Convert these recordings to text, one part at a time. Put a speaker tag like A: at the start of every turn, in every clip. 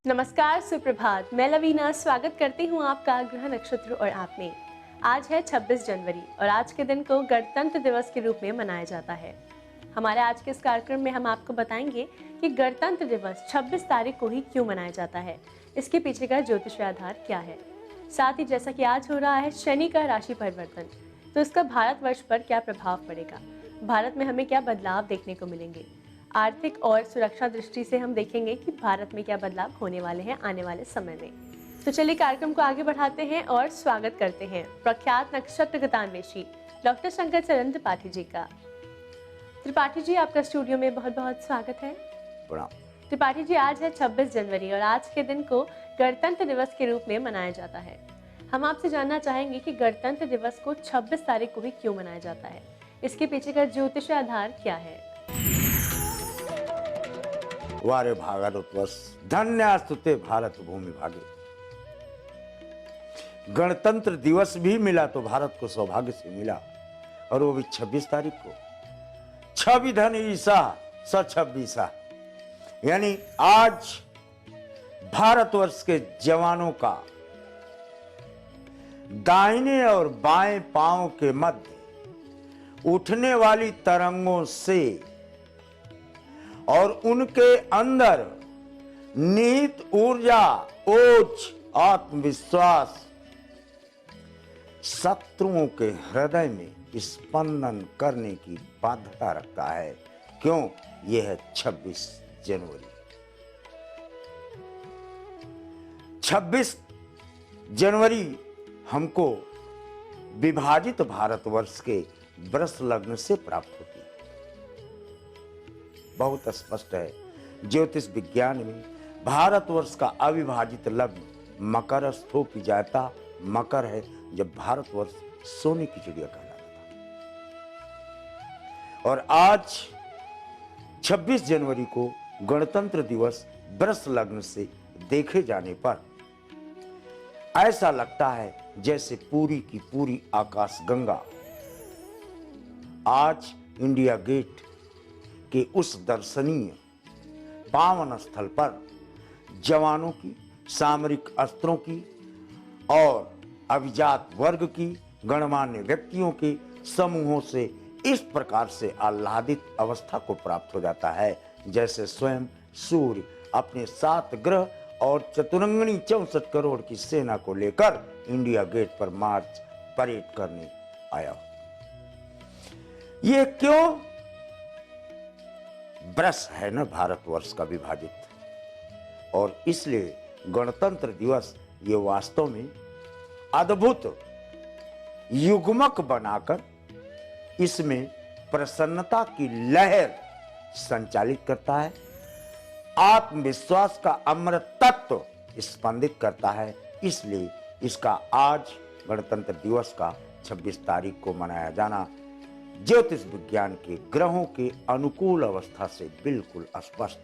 A: नमस्कार, सुप्रभात। मैं लवीना स्वागत करती हूँ आपका ग्रह नक्षत्र और आप में। आज है 26 जनवरी और आज के दिन को गणतंत्र दिवस के रूप में मनाया जाता है। हमारे आज के इस कार्यक्रम में हम आपको बताएंगे कि गणतंत्र दिवस 26 तारीख को ही क्यों मनाया जाता है, इसके पीछे का ज्योतिषीय आधार क्या है। साथ ही जैसा कि आज हो रहा है शनि का राशि परिवर्तन, तो इसका भारतवर्ष पर क्या प्रभाव पड़ेगा, भारत में हमें क्या बदलाव देखने को मिलेंगे। आर्थिक और सुरक्षा दृष्टि से हम देखेंगे कि भारत में क्या बदलाव होने वाले हैं आने वाले समय में। तो चलिए कार्यक्रम को आगे बढ़ाते हैं और स्वागत करते हैं प्रख्यात नक्षत्र गतान्वेषी डॉक्टर शंकर चरण त्रिपाठी जी का। त्रिपाठी जी, आपका स्टूडियो में बहुत बहुत स्वागत है। त्रिपाठी जी, आज है 26 जनवरी और आज के दिन को गणतंत्र दिवस के रूप में मनाया जाता है। हम आपसे जानना चाहेंगे कि गणतंत्र दिवस को 26 तारीख को ही क्यों मनाया जाता है, इसके पीछे का ज्योतिषीय आधार क्या है।
B: वारे भागवतवश धन्यास्तुते भारत भूमि भागे। गणतंत्र दिवस भी मिला तो भारत को सौभाग्य से मिला, और वो भी 26 तारीख को। छवि धन ईसा स 26, यानी आज भारतवर्ष के जवानों का दाहिने और बाएं पांव के मध्य उठने वाली तरंगों से और उनके अंदर निहित ऊर्जा, ओज, आत्मविश्वास शत्रुओं के हृदय में स्पंदन करने की बाध्यता रखता है। क्यों? यह है 26 जनवरी। 26 जनवरी हमको विभाजित भारतवर्ष के वृष लग्न से प्राप्त होती है। बहुत स्पष्ट है, ज्योतिष विज्ञान में भारतवर्ष का अविभाजित लग्न मकरस्थों की जाता मकर है, जब भारतवर्ष सोने की चिड़िया कहलाता था। और आज 26 जनवरी को गणतंत्र दिवस वृष लग्न से देखे जाने पर ऐसा लगता है जैसे पूरी की पूरी आकाशगंगा आज इंडिया गेट के उस दर्शनीय पावन स्थल पर जवानों की, सामरिक अस्त्रों की और अभिजात वर्ग की, गणमान्य व्यक्तियों के समूहों से इस प्रकार से आह्लादित अवस्था को प्राप्त हो जाता है जैसे स्वयं सूर्य अपने 7 ग्रह और चतुरंगनी 64 करोड़ की सेना को लेकर इंडिया गेट पर मार्च परेड करने आया। ये क्यों? वृष है ना भारतवर्ष का विभाजित, और इसलिए गणतंत्र दिवस ये वास्तव में अद्भुत युग्मक बनाकर इसमें प्रसन्नता की लहर संचालित करता है, आत्मविश्वास का अमृत तत्व स्पंदित करता है। इसलिए इसका आज गणतंत्र दिवस का 26 तारीख को मनाया जाना ज्योतिष विज्ञान के ग्रहों के अनुकूल अवस्था से बिल्कुल स्पष्ट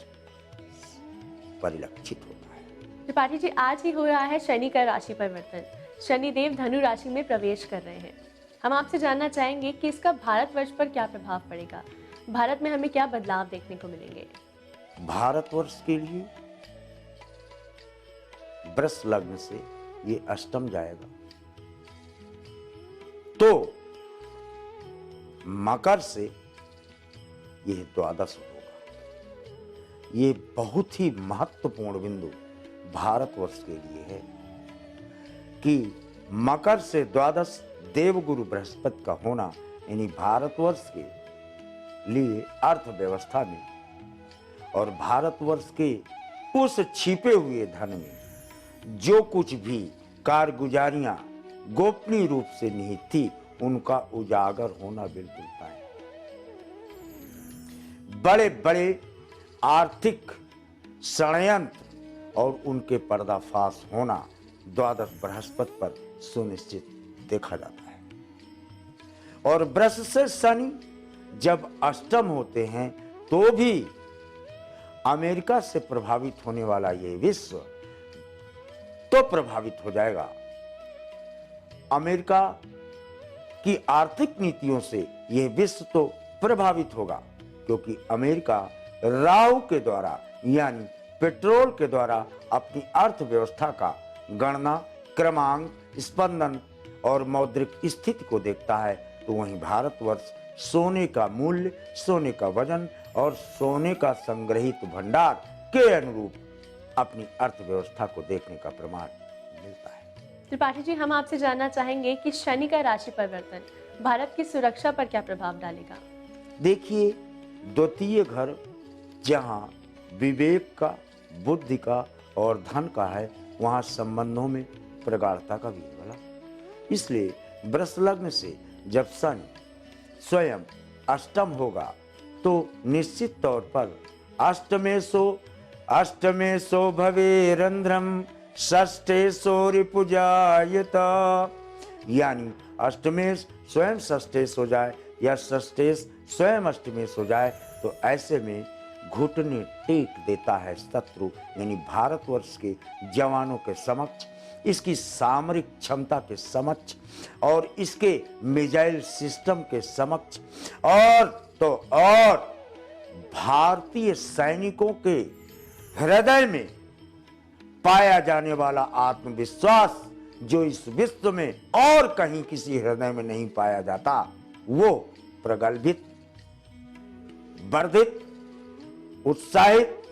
B: परिलक्षित होता है।
A: त्रिपाठी जी, आज ही हो रहा है शनि का राशि परिवर्तन। शनिदेव धनु राशि में प्रवेश कर रहे हैं। हम आपसे जानना चाहेंगे कि इसका भारतवर्ष पर क्या प्रभाव पड़ेगा, भारत में हमें क्या बदलाव देखने को मिलेंगे।
B: भारतवर्ष के लिए वृष लग्न से ये अष्टम जाएगा, तो मकर से यह द्वादश होगा। ये बहुत ही महत्वपूर्ण बिंदु भारतवर्ष के लिए है कि मकर से द्वादश देवगुरु बृहस्पति का होना, यानी भारतवर्ष के लिए अर्थव्यवस्था में और भारतवर्ष के उस छिपे हुए धन में जो कुछ भी कारगुजारियां गोपनीय रूप से निहित थी, उनका उजागर होना बिल्कुल तय। बड़े बड़े आर्थिक षड्यंत्र और उनके पर्दाफाश होना द्वादश बृहस्पति पर सुनिश्चित देखा जाता है। और वृष से शनि जब अष्टम होते हैं तो भी अमेरिका से प्रभावित होने वाला ये विश्व तो प्रभावित हो जाएगा। अमेरिका की आर्थिक नीतियों से यह विश्व तो प्रभावित होगा, क्योंकि अमेरिका राहु के द्वारा यानी पेट्रोल के द्वारा अपनी अर्थव्यवस्था का गणना, क्रमांक, स्पंदन और मौद्रिक स्थिति को देखता है, तो वहीं भारतवर्ष सोने का मूल्य, सोने का वजन और सोने का संग्रहित भंडार के अनुरूप अपनी अर्थव्यवस्था को देखने का प्रमाण मिलता है।
A: त्रिपाठी जी, हम आपसे जानना चाहेंगे कि शनि का राशि परिवर्तन भारत की सुरक्षा पर क्या प्रभाव डालेगा?
B: देखिए, द्वितीय घर जहां विवेक का, बुद्धि का और धन का है, वहां संबंधों में प्रगाढ़ता का भी बला। इसलिए वृष लग्न से जब शनि स्वयं अष्टम होगा तो निश्चित तौर पर अष्टमेशो भवेरंध्रम षष्ठेशो रिपुजायत, यानी अष्टमेश स्वयं षष्ठेश हो जाए या षष्ठेश स्वयं अष्टमेश हो जाए, तो ऐसे में घुटने टेक देता है शत्रु, यानी भारतवर्ष के जवानों के समक्ष, इसकी सामरिक क्षमता के समक्ष और इसके मिसाइल सिस्टम के समक्ष, और भारतीय सैनिकों के हृदय में पाया जाने वाला आत्मविश्वास, जो इस विश्व में और कहीं किसी हृदय में नहीं पाया जाता, वो प्रगल्भित, वर्धित, उत्साहित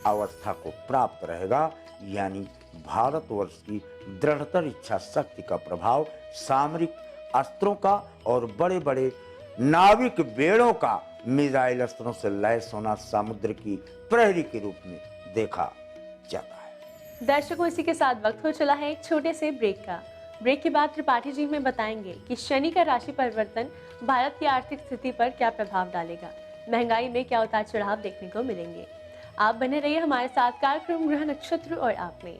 B: अवस्था को प्राप्त रहेगा। यानी भारतवर्ष की दृढ़तर इच्छा शक्ति का प्रभाव सामरिक अस्त्रों का और बड़े बड़े नाविक बेड़ों का मिसाइल अस्त्रों से लैस होना समुद्र की प्रहरी के रूप में देखा जाता है।
A: दर्शकों, इसी के साथ वक्त हो चला है एक छोटे से ब्रेक का। ब्रेक के बाद त्रिपाठी जी हमें बताएंगे कि शनि का राशि परिवर्तन भारत की आर्थिक स्थिति पर क्या प्रभाव डालेगा, महंगाई में क्या उतार चढ़ाव देखने को मिलेंगे। आप बने रहिए हमारे साथ कार्यक्रम ग्रह नक्षत्र और आप में।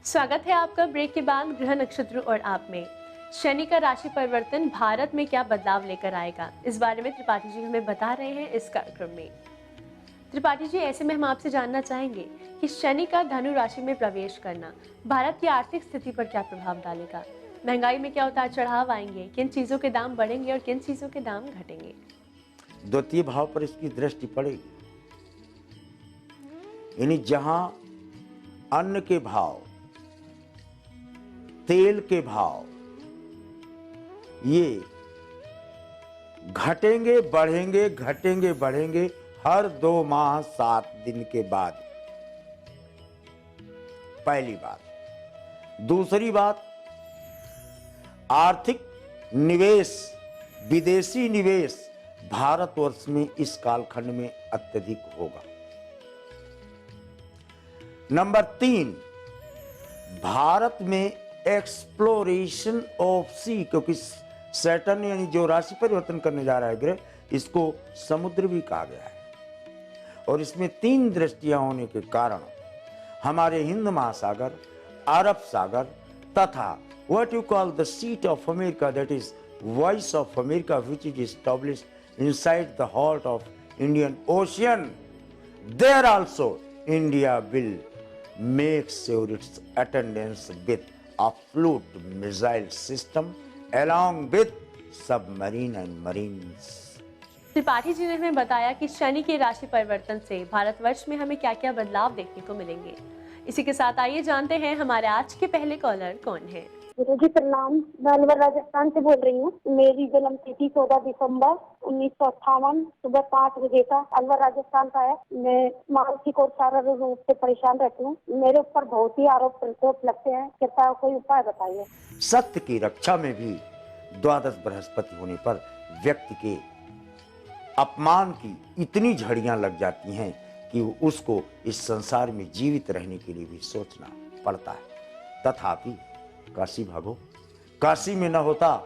A: स्वागत है आपका ब्रेक के बाद ग्रह नक्षत्र और आप में। शनि का राशि परिवर्तन भारत में क्या बदलाव लेकर आएगा, इस बारे में त्रिपाठी जी हमें बता रहे हैं इस कार्यक्रम में। त्रिपाठी जी, ऐसे में हम आपसे जानना चाहेंगे कि शनि का धनु राशि में प्रवेश करना भारत की आर्थिक स्थिति पर क्या प्रभाव डालेगा, महंगाई में क्या उतार चढ़ाव आएंगे, किन चीजों के दाम बढ़ेंगे और किन चीजों के दाम घटेंगे।
B: द्वितीय भाव पर इसकी दृष्टि पड़ेगी, यानी जहां अन्न के भाव, तेल के भाव ये घटेंगे बढ़ेंगे, घटेंगे बढ़ेंगे हर 2 माह 7 दिन के बाद। पहली बात। दूसरी बात, आर्थिक निवेश, विदेशी निवेश भारतवर्ष में इस कालखंड में अत्यधिक होगा। नंबर 3, भारत में एक्सप्लोरेशन ऑफ सी, क्योंकि सैटर्न यानी जो राशि परिवर्तन करने जा रहा है ग्रह, इसको समुद्र भी कहा गया है, और इसमें 3 दृष्टियां होने के कारण हमारे हिंद महासागर, अरब सागर तथा what you call the seat of America, that is voice of America, which is established inside the heart of Indian Ocean, there also India will make sure its attendance with a fleet missile system along with submarine and marines.
A: Tripathi ji ने हमें बताया कि शनि के राशि परिवर्तन से भारतवर्ष में हमें क्या क्या बदलाव देखने को मिलेंगे। इसी के साथ आइए जानते हैं हमारे आज के पहले कॉलर कौन है।
C: जी प्रणाम, मैं अलवर राजस्थान से बोल रही हूँ। मेरी जन्म तिथि 14 दिसंबर 1958 सुबह 5 बजे का अलवर राजस्थान का है। मैं मानसिक और शारीरिक रूप से परेशान रहती हूँ। मेरे ऊपर बहुत ही आरोप प्रत्यारोप लगते हैं, कृपया कोई उपाय बताइए।
B: सत्य की रक्षा में भी द्वादश बृहस्पति होने पर व्यक्ति के अपमान की इतनी झड़ियां लग जाती हैं कि उसको इस संसार में जीवित रहने के लिए भी सोचना पड़ता है। तथापि काशी भागो, काशी में न होता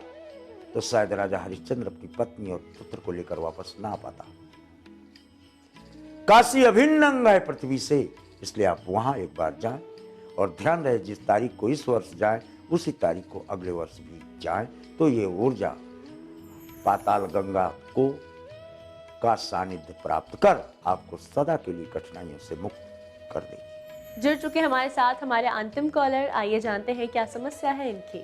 B: तो शायद राजा हरिश्चंद्र अपनी पत्नी और पुत्र को लेकर वापस ना आ पाता। काशी अभिन्न अंग है पृथ्वी से, इसलिए आप वहां एक बार जाएं और ध्यान रहे जिस तारीख को इस वर्ष जाएं उसी तारीख को अगले वर्ष भी जाएं, तो ये ऊर्जा पाताल गंगा को का सानिध्य प्राप्त कर आपको सदा के लिए कठिनाइयों से मुक्त कर देगी।
A: जुड़ चुके हमारे साथ हमारे अंतिम कॉलर, आइए जानते हैं क्या समस्या है इनकी।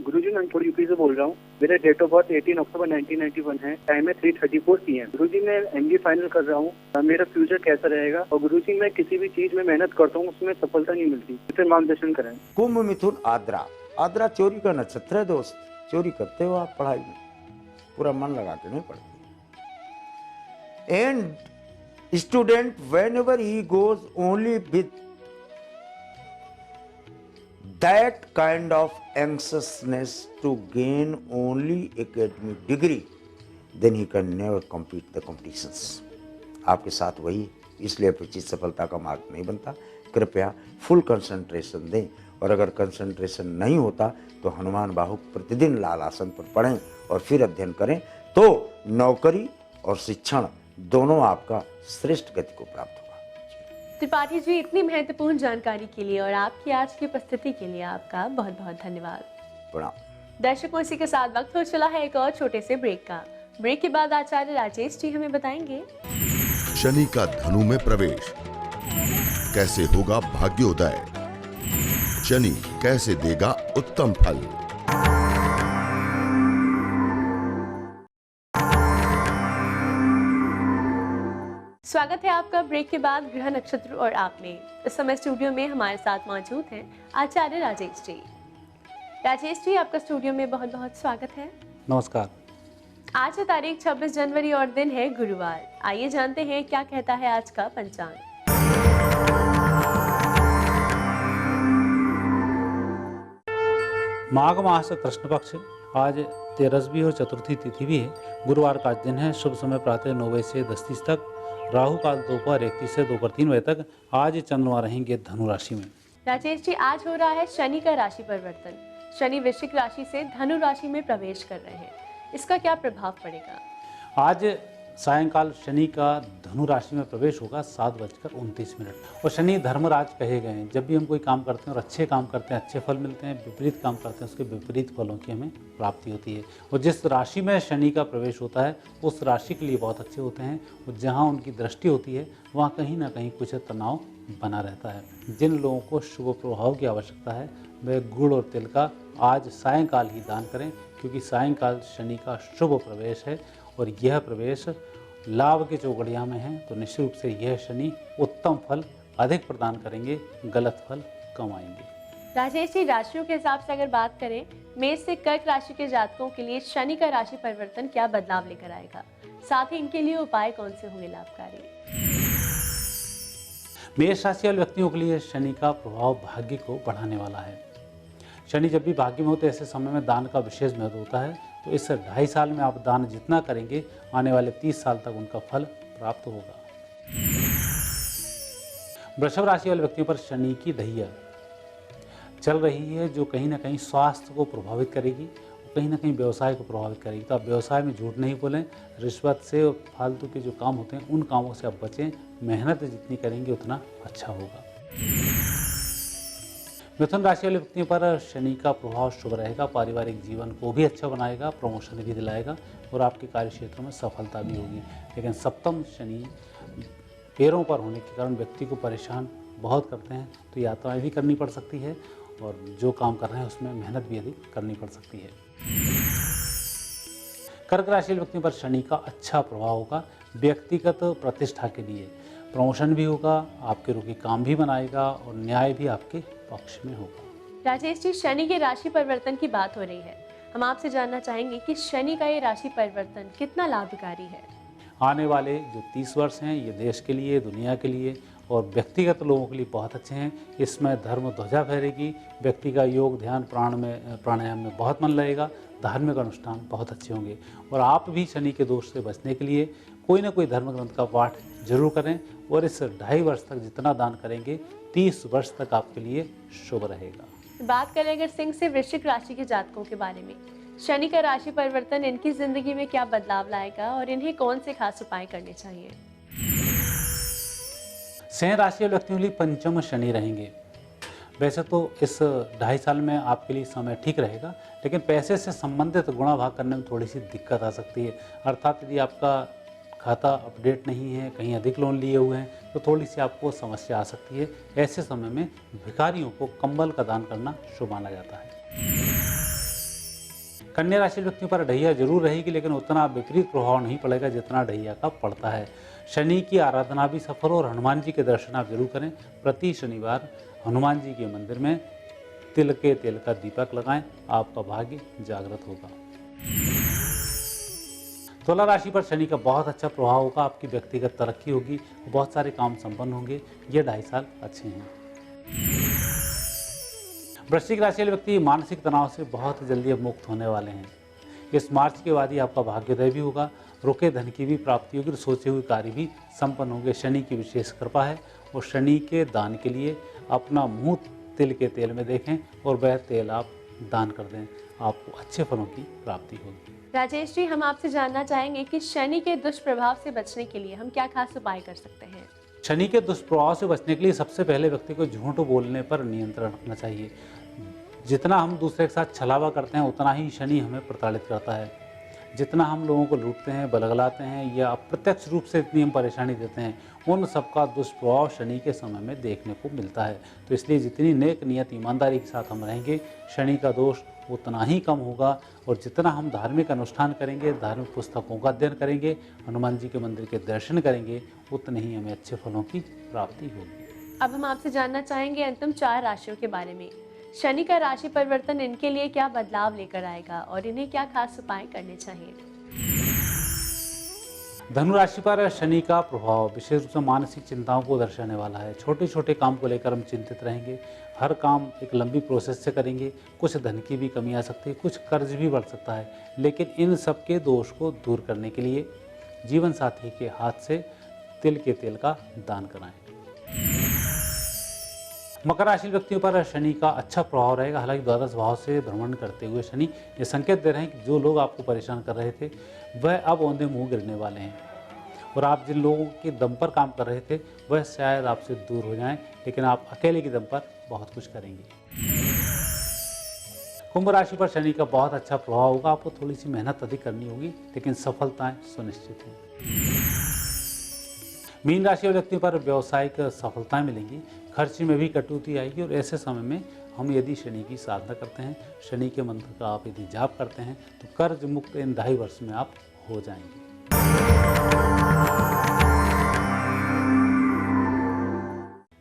D: गुरुजी, मैं यूपी से बोल रहा हूँ। मेरा डेट ऑफ बर्थ 18 अक्टूबर 1991 है। टाइम है 3:34 PM। गुरुजी मैं MBA फाइनल कर रहा हूँ। मेरा फ्यूचर कैसा रहेगा? और गुरुजी मैं किसी भी चीज में मेहनत करता हूँ उसमें सफलता नहीं मिलती, फिर मार्गदर्शन करें।
B: कुंभ मिथुन आद्रा, आद्रा चोरी का नक्षत्र है दोस्त। चोरी करते हो आप पढ़ाई में, पूरा मन लगा के नहीं पढ़ते। And student when ever he goes only with that kind of anxiousness to gain only academic degree, then he can never compete the competitions. आपके साथ वही, इसलिए अपेक्षित सफलता का मार्ग नहीं बनता। कृपया फुल कंसंट्रेशन दें, और अगर कंसंट्रेशन नहीं होता तो हनुमान बाहु प्रतिदिन लाल आसन पर पढ़ें और फिर अध्ययन करें, तो नौकरी और शिक्षण दोनों आपका श्रेष्ठ गति को प्राप्त होगा।
A: त्रिपाठी जी, इतनी महत्वपूर्ण जानकारी के लिए और आपकी आज की उपस्थिति के लिए आपका बहुत बहुत धन्यवाद।
B: प्रणाम।
A: दर्शकों, इसी के साथ वक्त हो चला है एक और छोटे से ब्रेक का। ब्रेक के बाद आचार्य राजेश जी हमें बताएंगे
E: शनि का धनु में प्रवेश, कैसे होगा भाग्योदय, शनि कैसे देगा उत्तम फल।
A: स्वागत है आपका ब्रेक के बाद गृह नक्षत्र और आप में। इस समय स्टूडियो में हमारे साथ मौजूद हैं आचार्य राजेश जी। राजेश जी, आपका स्टूडियो में बहुत बहुत स्वागत है।
F: नमस्कार।
A: आज है तारीख 26 जनवरी और दिन है गुरुवार। आइए जानते हैं क्या कहता है आज का पंचांग।
F: माघ मास कृष्ण पक्ष, आज तेरसवीं और चतुर्थी तिथि भी है। गुरुवार का दिन है। शुभ समय प्रातः 9 बजे से 10:30 तक, राहु काल दोपहर 1:30 से दोपहर 3 बजे तक। आज चंद्रमा रहेंगे धनु राशि में।
A: राजेश जी, आज हो रहा है शनि का राशि परिवर्तन। शनि वृश्चिक राशि से धनु राशि में प्रवेश कर रहे हैं, इसका क्या प्रभाव पड़ेगा?
F: आज सायंकाल शनि का धनु राशि में प्रवेश होगा 7:29। और शनि धर्मराज कहे गए हैं। जब भी हम कोई काम करते हैं और अच्छे काम करते हैं अच्छे फल मिलते हैं, विपरीत काम करते हैं उसके विपरीत फलों की हमें प्राप्ति होती है। और जिस राशि में शनि का प्रवेश होता है उस राशि के लिए बहुत अच्छे होते हैं। और जहाँ उनकी दृष्टि होती है वहाँ कहीं ना कहीं कुछ तनाव बना रहता है। जिन लोगों को शुभ प्रभाव की आवश्यकता है वे गुड़ और तिल का आज सायंकाल ही दान करें, क्योंकि सायंकाल शनि का शुभ प्रवेश है और यह प्रवेश लाभ की चौकड़िया में है। तो निश्चित रूप से यह शनि उत्तम फल अधिक प्रदान करेंगे, गलत फल कम आएंगे।
A: राजेश जी, राशियों के हिसाब से अगर बात करें, मेष से कर्क राशि के जातकों के लिए शनि का राशि परिवर्तन क्या बदलाव लेकर आएगा, साथ ही इनके लिए उपाय कौन से होंगे लाभकारी?
F: मेष राशि वाले व्यक्तियों के लिए शनि का प्रभाव भाग्य को बढ़ाने वाला है। शनि जब भी भाग्य में होते हैं ऐसे समय में दान का विशेष महत्व होता है। तो इस 2.5 साल में आप दान जितना करेंगे आने वाले 30 साल तक उनका फल प्राप्त होगा। वृषभ राशि वाले व्यक्तियों पर शनि की ढैया चल रही है, जो कहीं ना कहीं स्वास्थ्य को प्रभावित करेगी, कहीं ना कहीं व्यवसाय को प्रभावित करेगी। तो आप व्यवसाय में झूठ नहीं बोलें, रिश्वत से और फालतू के जो काम होते हैं उन कामों से आप बचें। मेहनत जितनी करेंगे उतना अच्छा होगा। मिथुन राशि वाले व्यक्तियों पर शनि का प्रभाव शुभ रहेगा, पारिवारिक जीवन को भी अच्छा बनाएगा, प्रमोशन भी दिलाएगा और आपके कार्य क्षेत्र में सफलता भी होगी। लेकिन सप्तम शनि पैरों पर होने के कारण व्यक्ति को परेशान बहुत करते हैं, तो यात्राएं भी करनी पड़ सकती है और जो काम कर रहे हैं उसमें मेहनत भी अधिक करनी पड़ सकती है। कर्क राशि वाले व्यक्तियों पर शनि का अच्छा प्रभाव होगा, व्यक्तिगत प्रतिष्ठा के लिए प्रमोशन भी होगा, आपके रुके काम भी बनाएगा और न्याय भी आपके पक्ष में होगा।
A: राजेश जी, शनि के राशि परिवर्तन की बात हो रही है, हम आपसे जानना चाहेंगे कि शनि का ये राशि परिवर्तन कितना लाभकारी है?
F: आने वाले जो 30 वर्ष हैं ये देश के लिए, दुनिया के लिए और व्यक्तिगत लोगों के लिए बहुत अच्छे हैं। इसमें धर्म ध्वजा फहरेगी, व्यक्ति का योग ध्यान प्राणायाम में बहुत मन लगेगा, धार्मिक अनुष्ठान बहुत अच्छे होंगे। और आप भी शनि के दोष से बचने के लिए कोई ना कोई धर्म ग्रंथ का पाठ जरूर करें और इस 2.5 वर्ष तक जितना दान करेंगे 30 वर्ष तक आपके लिए शुभ रहेगा।
A: बात करें अगर सिंह से वृश्चिक राशि के जातकों के बारे में, शनि का राशि परिवर्तन इनकी जिंदगी में क्या बदलाव लाएगा और इन्हें कौन से खास उपाय करने चाहिए?
F: सिंह राशि वाले व्यक्तियों के लिए पंचम शनि रहेंगे। वैसे तो इस 2.5 साल में आपके लिए समय ठीक रहेगा, लेकिन पैसे से संबंधित गुणा भाग करने में थोड़ी सी दिक्कत आ सकती है। अर्थात यदि आपका खाता अपडेट नहीं है, कहीं अधिक लोन लिए हुए हैं, तो थोड़ी सी आपको समस्या आ सकती है। ऐसे समय में भिखारियों को कंबल का दान करना शुभ माना जाता है। कन्या राशि व्यक्तियों पर ढैया जरूर रहेगी, लेकिन उतना विपरीत प्रभाव नहीं पड़ेगा जितना ढैया का पड़ता है। शनि की आराधना भी सफल हो और हनुमान जी के दर्शन आप जरूर करें। प्रति शनिवार हनुमान जी के मंदिर में तिल के तेल का दीपक लगाएं, आपका भाग्य जागृत होगा। तुला राशि पर शनि का बहुत अच्छा प्रभाव होगा, आपकी व्यक्तिगत तरक्की होगी, बहुत सारे काम संपन्न होंगे। ये 2.5 साल अच्छे हैं। वृश्चिक राशि वाले व्यक्ति मानसिक तनाव से बहुत जल्दी अब मुक्त होने वाले हैं। इस मार्च के बाद ही आपका भाग्योदय भी होगा, रुके धन की भी प्राप्ति होगी और सोचे हुए कार्य भी संपन्न होंगे। शनि की विशेष कृपा है और शनि के दान के लिए अपना मुंह तिल के तेल में देखें और वह तेल आप दान कर दें, आपको अच्छे फलों की प्राप्ति होगी।
A: राजेश जी, हम आपसे जानना चाहेंगे कि शनि के दुष्प्रभाव से बचने के लिए हम क्या खास उपाय कर सकते हैं।
F: शनि के दुष्प्रभाव से बचने के लिए सबसे पहले व्यक्ति को झूठ बोलने पर नियंत्रण रखना चाहिए। जितना हम दूसरे के साथ छलावा करते हैं उतना ही शनि हमें प्रताड़ित करता है। जितना हम लोगों को लूटते हैं, बलगलाते हैं या अप्रत्यक्ष रूप से इतनी हम परेशानी देते हैं, उन सबका दुष्प्रभाव शनि के समय में देखने को मिलता है। तो इसलिए जितनी नेक नियत ईमानदारी के साथ हम रहेंगे, शनि का दोष उतना ही कम होगा। और जितना हम धार्मिक अनुष्ठान करेंगे, धार्मिक पुस्तकों का अध्ययन करेंगे, हनुमान जी के मंदिर के दर्शन करेंगे, उतने ही हमें अच्छे फलों की प्राप्ति होगी।
A: अब हम आपसे जानना चाहेंगे अंतिम 4 राशियों के बारे में। शनि का राशि परिवर्तन इनके लिए क्या बदलाव लेकर आएगा और इन्हें क्या खास उपाय करने चाहिए।
F: धनु राशि पर शनि का प्रभाव विशेष रूप से मानसिक चिंताओं को दर्शाने वाला है। छोटे छोटे काम को लेकर हम चिंतित रहेंगे, हर काम एक लंबी प्रोसेस से करेंगे, कुछ धन की भी कमी आ सकती है, कुछ कर्ज भी बढ़ सकता है। लेकिन इन सब के दोष को दूर करने के लिए जीवन साथी के हाथ से तिल के तेल का दान कराएं। मकर राशि व्यक्तियों पर शनि का अच्छा प्रभाव रहेगा। हालांकि द्वादश भाव से भ्रमण करते हुए शनि ये संकेत दे रहे हैं कि जो लोग आपको परेशान कर रहे थे वह अब औंधे मुंह गिरने वाले हैं, और आप जिन लोगों के दम पर काम कर रहे थे वह शायद आपसे दूर हो जाएं, लेकिन आप अकेले के दम पर बहुत कुछ करेंगे। कुंभ राशि पर शनि का बहुत अच्छा प्रभाव होगा। आपको थोड़ी सी मेहनत अधिक करनी होगी, लेकिन सफलताएं सुनिश्चित हैं। मीन राशि वाले व्यक्ति पर व्यावसायिक सफलताएं मिलेंगी, खर्च में भी कटौती आएगी। और ऐसे समय में हम यदि शनि की साधना करते हैं, शनि के मंत्र का आप यदि जाप करते हैं, तो कर्ज मुक्त इन 2.5 वर्ष में आप हो जाएंगे।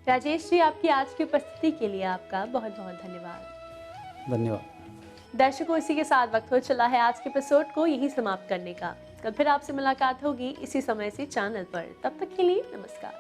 A: राजेश जी, आपकी आज की उपस्थिति के लिए आपका बहुत बहुत धन्यवाद।
F: धन्यवाद।
A: दर्शकों, इसी के साथ वक्त हो चला है आज के एपिसोड को यही समाप्त करने का। कल फिर आपसे मुलाकात होगी इसी समय से चैनल पर। तब तक के लिए नमस्कार।